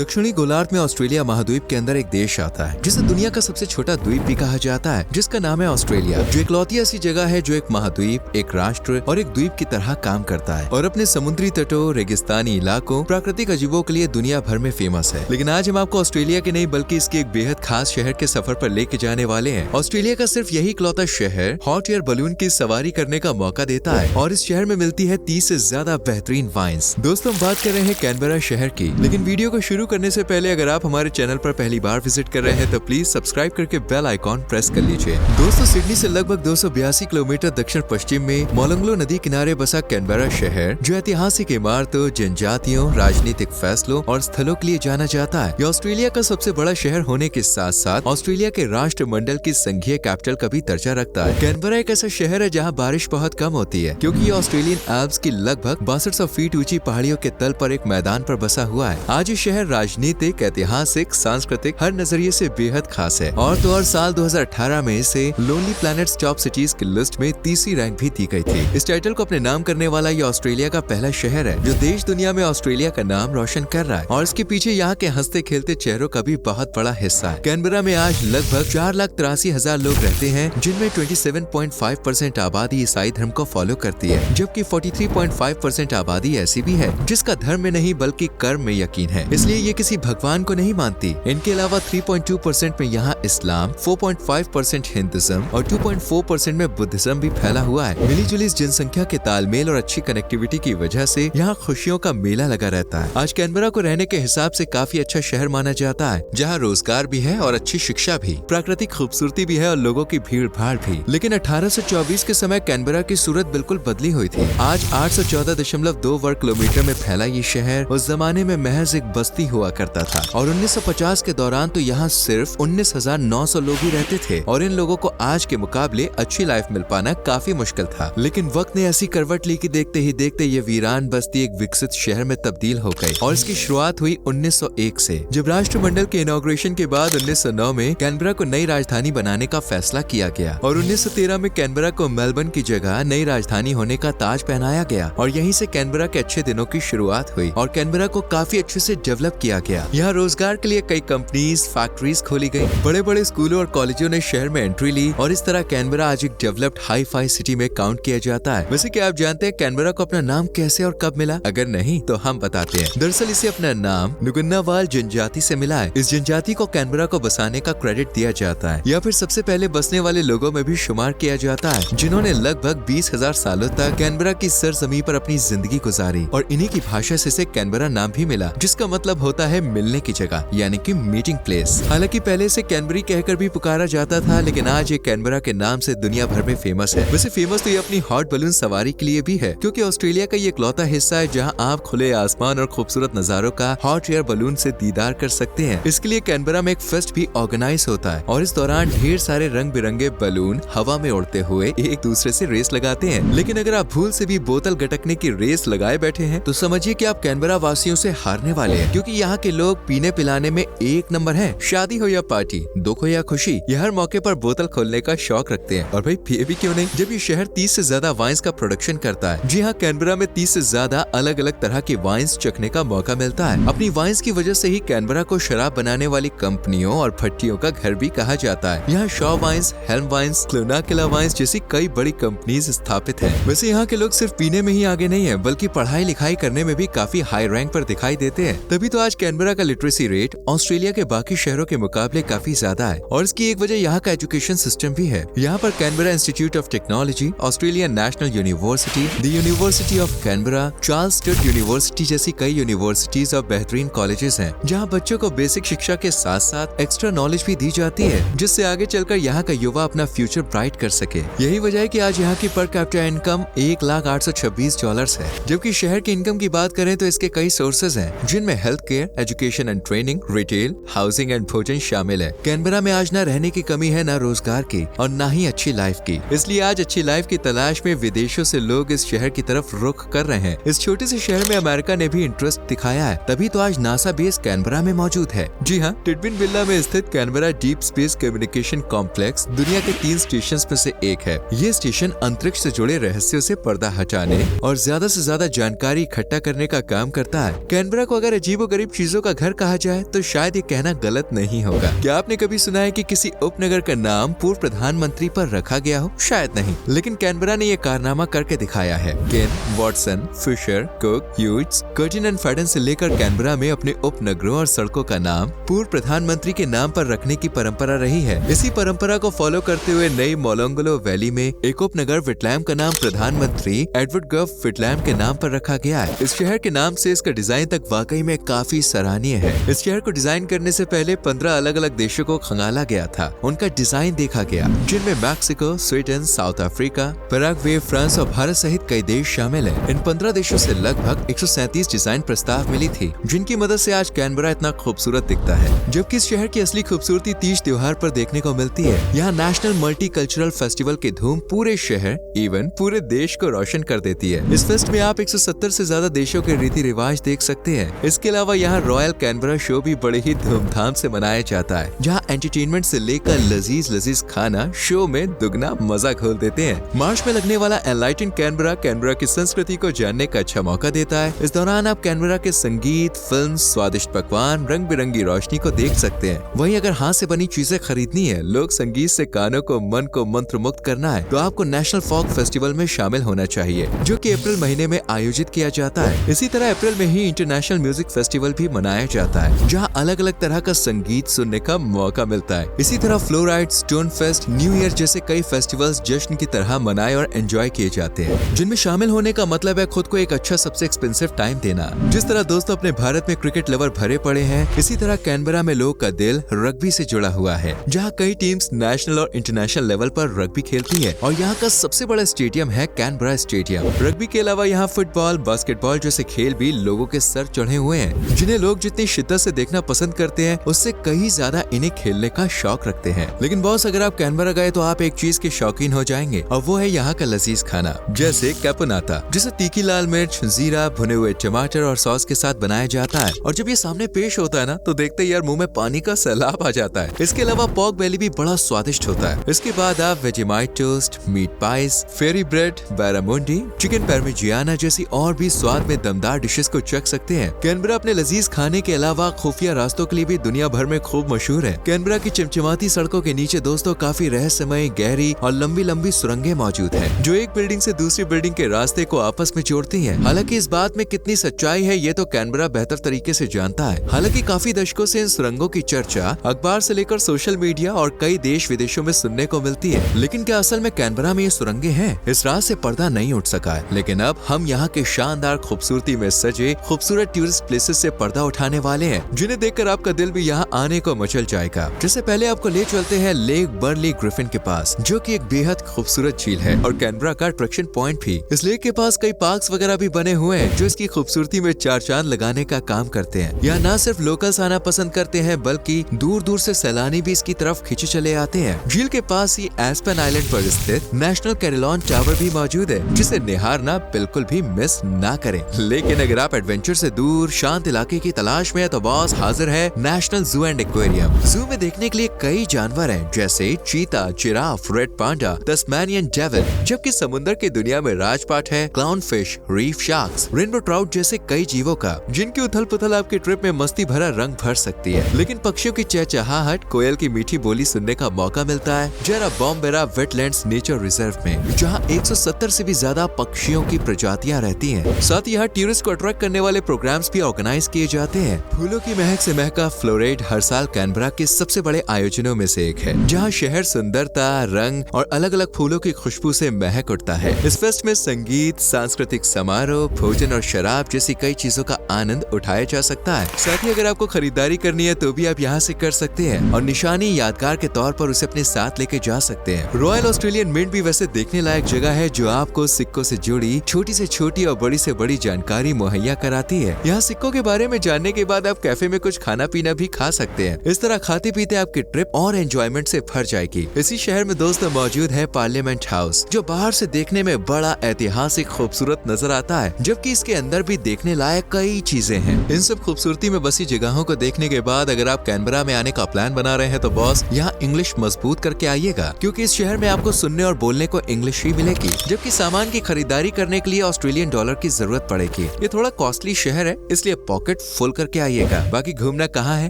दक्षिणी गोलार्ध में ऑस्ट्रेलिया महाद्वीप के अंदर एक देश आता है जिसे दुनिया का सबसे छोटा द्वीप भी कहा जाता है, जिसका नाम है ऑस्ट्रेलिया, जो इकलौती ऐसी जगह है जो एक महाद्वीप, एक राष्ट्र और एक द्वीप की तरह काम करता है और अपने समुद्री तटों, रेगिस्तानी इलाकों, प्राकृतिक अजीबों के लिए दुनिया भर में फेमस है। लेकिन आज हम आपको ऑस्ट्रेलिया के नहीं बल्कि इसके एक बेहद खास शहर के सफर पर लेके जाने वाले हैं। ऑस्ट्रेलिया का सिर्फ यही इकलौता शहर हॉट एयर बलून की सवारी करने का मौका देता है और इस शहर में मिलती है 30 से ज्यादा बेहतरीन वाइन्स। दोस्तों, हम बात कर रहे हैं कैनबरा शहर की। लेकिन वीडियो को शुरू करने से पहले अगर आप हमारे चैनल पर पहली बार विजिट कर रहे हैं तो प्लीज सब्सक्राइब करके बेल आइकॉन प्रेस कर लीजिए। दोस्तों, सिडनी से लगभग 282 किलोमीटर दक्षिण पश्चिम में मोलंगलो नदी किनारे बसा कैनबरा शहर, जो ऐतिहासिक इमारतों, जनजातियों, राजनीतिक फैसलों और स्थलों के लिए जाना जाता है। यह ऑस्ट्रेलिया का सबसे बड़ा शहर होने के साथ साथ ऑस्ट्रेलिया के राष्ट्रमंडल की संघीय कैपिटल का भी दर्जा रखता है। कैनबरा एक ऐसा शहर है जहाँ बारिश बहुत कम होती है, क्योंकि ये ऑस्ट्रेलियन एल्प्स की लगभग 6200 फीट ऊंची पहाड़ियों के तल पर एक मैदान पर बसा हुआ है। आज ये शहर राजनीतिक, ऐतिहासिक, सांस्कृतिक हर नजरिए से बेहद खास है और तो और साल 2018 में इसे लोनली प्लैनेट्स टॉप सिटीज की लिस्ट में तीसरी रैंक भी दी गई थी। इस टाइटल को अपने नाम करने वाला ये ऑस्ट्रेलिया का पहला शहर है जो देश दुनिया में ऑस्ट्रेलिया का नाम रोशन कर रहा है और इसके पीछे यहाँ के हंसते खेलते चेहरों का भी बहुत बड़ा हिस्सा है। कैनबरा में आज लगभग 4,83,000 लोग रहते हैं, जिनमें 27.5% आबादी ईसाई धर्म को फॉलो करती है, जबकि 43.5% आबादी ऐसी भी है जिसका धर्म में नहीं बल्कि कर्म में यकीन है, इसलिए ये किसी भगवान को नहीं मानती। इनके अलावा 3.2% में यहाँ इस्लाम, 4.5% हिंदुइज्म और 2.4% में बुद्धिज्म भी फैला हुआ है। मिली जुली इस जनसंख्या के तालमेल और अच्छी कनेक्टिविटी की वजह से यहाँ खुशियों का मेला लगा रहता है। आज कैनबरा को रहने के हिसाब से काफी अच्छा शहर माना जाता है, जहाँ रोजगार भी है और अच्छी शिक्षा भी, प्राकृतिक खूबसूरती भी है और लोगों की भीड़ भाड़ भी। लेकिन 1824 के समय कैनबरा की सूरत बिल्कुल बदली हुई थी। आज 814.2 वर्ग किलोमीटर में फैला ये शहर उस जमाने में महज एक बस्ती हुआ करता था और 1950 के दौरान तो यहाँ सिर्फ 19,900 लोग ही रहते थे और इन लोगों को आज के मुकाबले अच्छी लाइफ मिल पाना काफी मुश्किल था। लेकिन वक्त ने ऐसी करवट ली कि देखते ही देखते ये वीरान बस्ती एक विकसित शहर में तब्दील हो गई और इसकी शुरुआत हुई 1901 से, जब राष्ट्रमंडल के इनॉग्रेशन के बाद 1909 में कैनबरा को नई राजधानी बनाने का फैसला किया गया और 1913 में कैनबरा को मेलबर्न की जगह नई राजधानी होने का ताज पहनाया गया और यहीं से कैनबरा के अच्छे दिनों की शुरुआत हुई और कैनबरा को काफी अच्छे से डेवलप किया गया। यहाँ रोजगार के लिए कई कंपनीज, फैक्ट्रीज खोली गई, बड़े बड़े स्कूलों और कॉलेजों ने शहर में एंट्री ली और इस तरह कैनबरा आज एक डेवलप्ड हाई फाई सिटी में काउंट किया जाता है। वैसे क्या आप जानते हैं कैनबरा को अपना नाम कैसे और कब मिला? अगर नहीं तो हम बताते हैं। दरअसल इसे अपना नाम नुगुन्नावाल जनजाति से मिला है। इस जनजाति को कैनबरा को बसाने का क्रेडिट दिया जाता है या फिर सबसे पहले बसने वाले लोगों में भी शुमार किया जाता है, जिन्होंने लगभग 20,000 सालों तक कैनबरा की सरजमीन पर अपनी जिंदगी गुजारी और इन्हीं की भाषा से इसे कैनबरा नाम भी मिला, जिसका मतलब होता है मिलने की जगह, यानी कि मीटिंग प्लेस। हालांकि पहले से कैनबरी कहकर भी पुकारा जाता था, लेकिन आज ये कैनबरा के नाम से दुनिया भर में फेमस है। वैसे फेमस तो ये अपनी हॉट बलून सवारी के लिए भी है, क्योंकि ऑस्ट्रेलिया का ये इकलौता हिस्सा है जहां आप खुले आसमान और खूबसूरत नजारों का हॉट एयर बलून से दीदार कर सकते हैं। इसके लिए कैनबरा में एक फेस्ट भी ऑर्गेनाइज होता है और इस दौरान ढेर सारे रंग बिरंगे बलून हवा में उड़ते हुए एक दूसरे से रेस लगाते हैं। लेकिन अगर आप भूल से भी बोतल गटकने की रेस लगाए बैठे हैं तो समझिए कि आप कैनबरा वासियों से हारने वाले हैं, क्योंकि यहाँ के लोग पीने पिलाने में एक नंबर हैं। शादी हो या पार्टी, दुख हो या खुशी, ये हर मौके पर बोतल खोलने का शौक रखते हैं। और भाई पिए भी क्यों नहीं, जब ये शहर 30 से ज्यादा वाइन्स का प्रोडक्शन करता है। जी हाँ, कैनबरा में 30 से ज्यादा अलग अलग तरह की वाइन्स चखने का मौका मिलता है। अपनी वाइन्स की वजह से ही कैनबरा को शराब बनाने वाली कंपनियों और भट्टियों का घर भी कहा जाता है। यहाँ Shaw wines, Helm wines, Clonakilla wines जैसी कई बड़ी कंपनीज स्थापित है। वैसे यहाँ के लोग सिर्फ पीने में ही आगे नहीं है, बल्कि पढ़ाई लिखाई करने में भी काफी हाई रैंक पर दिखाई देते हैं। तभी तो आज कैनबरा का लिटरेसी रेट ऑस्ट्रेलिया के बाकी शहरों के मुकाबले काफी ज्यादा है और इसकी एक वजह यहाँ का एजुकेशन सिस्टम भी है। यहाँ पर Canberra institute of technology, Australian national university, the university of Canberra, Charles stud university जैसी कई यूनिवर्सिटीज और बेहतरीन कॉलेजेस हैं, जहाँ बच्चों को बेसिक शिक्षा के साथ साथ एक्स्ट्रा नॉलेज भी दी जाती है, जिससे आगे चलकर यहाँ का युवा अपना फ्यूचर ब्राइट कर सके। यही वजह है कि आज यहाँ की पर कैपिटा इनकम $1,826 है, जबकि शहर की इनकम की बात करें तो इसके कई सोर्सेज हैं, जिनमें health care, education and training, retail, housing and भोजन शामिल है। कैनबरा में आज न रहने की कमी है, न रोजगार की और न ही अच्छी लाइफ की, इसलिए आज अच्छी लाइफ की तलाश में विदेशों से लोग इस शहर की तरफ रुख कर रहे हैं। इस छोटे से शहर में अमेरिका ने भी इंटरेस्ट दिखाया है, तभी तो आज नासा बेस कैनबरा में मौजूद है। जी हाँ, टिटबिन विला में स्थित Canberra deep space communication complex दुनिया के 3 स्टेशन में से एक है। ये स्टेशन अंतरिक्ष से जुड़े रहस्यों से पर्दा हटाने और ज्यादा से ज्यादा जानकारी इकट्ठा करने का काम करता है। कैनबरा को अगर अजीबोगरीब चीजों का घर कहा जाए तो शायद ये कहना गलत नहीं होगा। क्या आपने कभी सुना है कि किसी उपनगर का नाम पूर्व प्रधानमंत्री पर रखा गया हो? शायद नहीं, लेकिन कैनबरा ने ये कारनामा करके दिखाया है। Ken, Watson, Fisher, Cook, Hughes, Curtin and Fadden से लेकर कैनबरा में अपने उपनगरों और सड़कों का नाम पूर्व प्रधानमंत्री के नाम पर रखने की परंपरा रही है। इसी परंपरा को फॉलो करते हुए नई मोलोंगलो वैली में एक उपनगर विटलैम का नाम प्रधानमंत्री एडवर्ड गफ विटलैम के नाम पर रखा गया है। इस शहर के नाम से इसका डिजाइन तक वाकई में काफी सराहनीय है। इस शहर को डिजाइन करने से पहले 15 अलग अलग देशों को खंगाला गया था, उनका डिजाइन देखा गया, जिनमें Mexico, Sweden, south Africa, Paraguay, France और भारत सहित कई देश शामिल हैं। इन 15 देशों से लगभग 137 डिजाइन प्रस्ताव मिली थी, जिनकी मदद से आज कैनबरा इतना खूबसूरत दिखता है। जबकि इस शहर की असली खूबसूरती तीज त्योहार पर देखने को मिलती है। यहाँ नेशनल मल्टी कल्चरल फेस्टिवल की धूम पूरे शहर इवन पूरे देश को रोशन कर देती है। इस फेस्ट में आप 170 से ज्यादा देशों के रीति रिवाज देख सकते हैं। इसके अलावा यहाँ रॉयल कैनबरा शो भी बड़े ही धूमधाम से मनाया जाता है, जहाँ एंटरटेनमेंट से लेकर लजीज लजीज खाना शो में दुगना मजा खोल देते हैं। मार्च में लगने वाला एनलाइटन कैनबरा की संस्कृति को जानने का अच्छा मौका देता है। इस दौरान आप कैनबरा के संगीत, फिल्म, स्वादिष्ट पकवान, रंग बिरंगी रोशनी को देख सकते हैं। वहीं अगर हाथ से बनी चीजें खरीदनी है, लोक संगीत से कानों को, मन को मंत्र मुक्त करना है, तो आपको नेशनल फोक फेस्टिवल में शामिल होना चाहिए, जो कि अप्रैल महीने में आयोजित किया जाता है। इसी तरह अप्रैल में ही इंटरनेशनल म्यूजिक फेस्टिवल भी मनाया जाता है, जहां अलग अलग तरह का संगीत सुनने का मौका मिलता है। इसी तरह fluoride, stone fest, new year जैसे कई फेस्टिवल्स जश्न की तरह मनाए और एंजॉय किए जाते हैं, जिनमें शामिल होने का मतलब है खुद को एक अच्छा सबसे एक्सपेंसिव टाइम देना। जिस तरह दोस्तों अपने भारत में क्रिकेट लवर भरे पड़े हैं, इसी तरह कैनबरा में लोग का दिल रग्बी से जुड़ा हुआ है, जहाँ कई टीम्स नेशनल और इंटरनेशनल लेवल पर रग्बी खेलती है। और यहाँ का सबसे बड़ा स्टेडियम है कैनबरा स्टेडियम। रग्बी के अलावा यहाँ फुटबॉल, बास्केटबॉल जैसे खेल भी लोगों के सर चढ़े हुए हैं, जिन्हें लोग जितनी शिद्दत से देखना पसंद करते हैं, उससे कहीं ज्यादा इन्हें खेलने का शौक रखते हैं। लेकिन बॉस, अगर आप कैनबरा गए तो आप एक चीज के शौकीन हो जाएंगे, और वो है यहाँ का लजीज खाना, जैसे कैपोनाता, जिसे तीखी लाल मिर्च, जीरा, भुने हुए टमाटर और सॉस के साथ बनाया जाता है। और जब ये सामने पेश होता है ना, तो देखते ही यार मुंह में पानी का सैलाब आ जाता है। इसके अलावा पोर्क बेली भी बड़ा स्वादिष्ट होता है। इसके बाद आप वेजेमाइट टोस्ट, मीट पाइस, फेरी ब्रेड, बैरामुंडी, चिकन पार्मिजियाना जैसी और भी स्वाद में दमदार डिशेस को चख सकते हैं। कैनबरा अपने लजीज खाने के अलावा खुफिया रास्तों के लिए भी दुनिया भर में खूब मशहूर है। कैनबरा की चमचमाती सड़कों के नीचे दोस्तों काफी रहस्यमय, गहरी और लंबी लंबी सुरंगें मौजूद हैं, जो एक बिल्डिंग से दूसरी बिल्डिंग के रास्ते को आपस में जोड़ती हैं। हालांकि इस बात में कितनी सच्चाई है ये तो कैनबरा बेहतर तरीके से जानता है। हालांकि काफी दशकों से इन सुरंगों की चर्चा अखबार से लेकर सोशल मीडिया और कई देश विदेशों में सुनने को मिलती है, लेकिन क्या असल में कैनबरा में ये सुरंगें हैं? इस रात से पर्दा नहीं उठ सका है, लेकिन अब हम यहाँ के शानदार खूबसूरती में सजे खूबसूरत टूरिस्ट प्लेसेस से पर्दा उठाने वाले हैं, जिन्हें देखकर आपका दिल भी यहाँ आने को मचल जाएगा। जैसे पहले आपको ले चलते हैं लेक बर्ली ग्रिफिन के पास, जो कि एक बेहद खूबसूरत झील है और कैनबरा का अट्रैक्शन पॉइंट भी। इस लेक के पास कई पार्क्स वगैरह भी बने हुए हैं, जो इसकी खूबसूरती में चार चांद लगाने का काम करते हैं। यहाँ न सिर्फ लोकल्स आना पसंद करते हैं, बल्कि दूर दूर से सैलानी भी इसकी तरफ खींचे चले आते हैं। झील के पास ही एस्पेन आइलैंड पर स्थित नेशनल कैरिलॉन टावर भी मौजूद है, जिसे निहारना बिल्कुल भी मिस ना करें। लेकिन अगर आप एडवेंचर से दूर शांत इलाके की तलाश में है, तो बॉस हाजिर है नेशनल जू एंड एक्वेरियम। जू में देखने के लिए कई जानवर हैं, जैसे चीता, giraffe, red panda, Tasmanian devil, जबकि समुद्र की दुनिया में राजपाट है clown fish, reef sharks, rainbow trout जैसे कई जीवों का, जिनकी उथल पुथल आपकी ट्रिप में मस्ती भरा रंग भर सकती है। लेकिन पक्षियों की चहचहाहट, कोयल की मीठी बोली सुनने का मौका मिलता है जरा बॉम्बेरा वेटलैंड्स नेचर रिजर्व में, जहाँ 170 से भी ज्यादा पक्षियों की प्रजातियां रहती हैं। साथ ही यहाँ टूरिस्ट को अट्रैक्ट करने वाले प्रोग्राम्स भी ऑर्गेनाइज किए जाते हैं। फूलों की महक से महका फ्लोरेड हर साल कैनबरा के सबसे बड़े आयोजनों में से एक है, जहाँ शहर सुंदरता, रंग और अलग अलग फूलों की खुशबू से महक उठता है। इस फेस्ट में संगीत, सांस्कृतिक समारोह, भोजन और शराब जैसी कई चीजों का आनंद उठाया जा सकता है। साथ ही अगर आपको खरीदारी करनी है तो भी आप यहाँ से कर सकते हैं और निशानी यादगार के तौर पर उसे अपने साथ लेके जा सकते हैं। रॉयल ऑस्ट्रेलियन मिंट भी वैसे देखने लायक जगह है, जो आपको सिक्कों से जुड़ी छोटी से छोटी और बड़ी से बड़ी जानकारी मुहैया कराती है। यहाँ सिक्कों के बारे में जानने के बाद आप कैफे में कुछ खाना पीना भी खा सकते हैं। इस तरह खाते पीते आपकी ट्रिप और एंजॉयमेंट से भर जाएगी। इसी शहर में दोस्तों मौजूद है पार्लियामेंट हाउस, जो बाहर से देखने में बड़ा ऐतिहासिक खूबसूरत नजर आता है, जबकि इसके अंदर भी देखने लायक कई चीजें हैं। इन सब खूबसूरती में बसी जगहों को देखने के बाद अगर आप कैनबरा में आने का प्लान बना रहे हैं, तो बॉस यहाँ इंग्लिश मजबूत करके आइएगा, क्योंकि इस शहर में आपको सुनने और बोलने को इंग्लिश ही मिलेगी। जबकि सामान की खरीदारी करने के लिए ऑस्ट्रेलियन डॉलर की जरूरत पड़ेगी। ये थोड़ा कॉस्टली शहर है, इसलिए पॉकेट पॉकेट फुल करके आइएगा। बाकी घूमना कहाँ है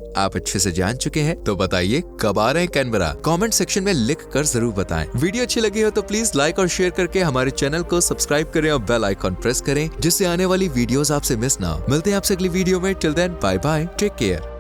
आप अच्छे से जान चुके हैं, तो बताइए कब आ रहे हैं कैनबरा। कमेंट सेक्शन में लिख कर जरूर बताएं। वीडियो अच्छी लगी हो तो प्लीज लाइक और शेयर करके हमारे चैनल को सब्सक्राइब करें और बेल आइकॉन प्रेस करें, जिससे आने वाली वीडियोस आपसे मिस ना हो। मिलते हैं आपसे अगली वीडियो में। Till then bye bye, take care.